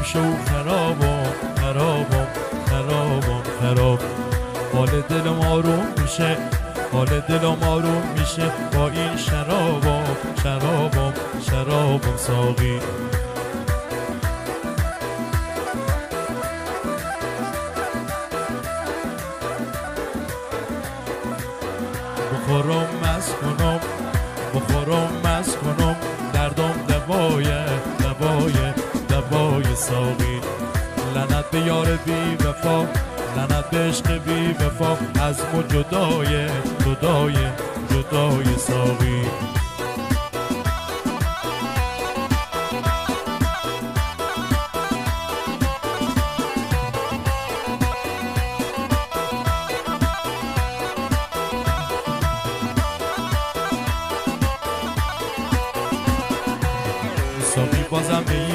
میشه و خرابم خرابم خرابم خراب. حال دلم آروم میشه، حال دلم آروم میشه با این شرابم شرابم شرابم ساقی. بخورم مست کنم بخورم مست کنم دردم دوای دوای دوای ساقی. لعنت به یار بی وفا لعنت به عشق بی وفا از مو جدای جدای جدای ساقی. ساقی بازم به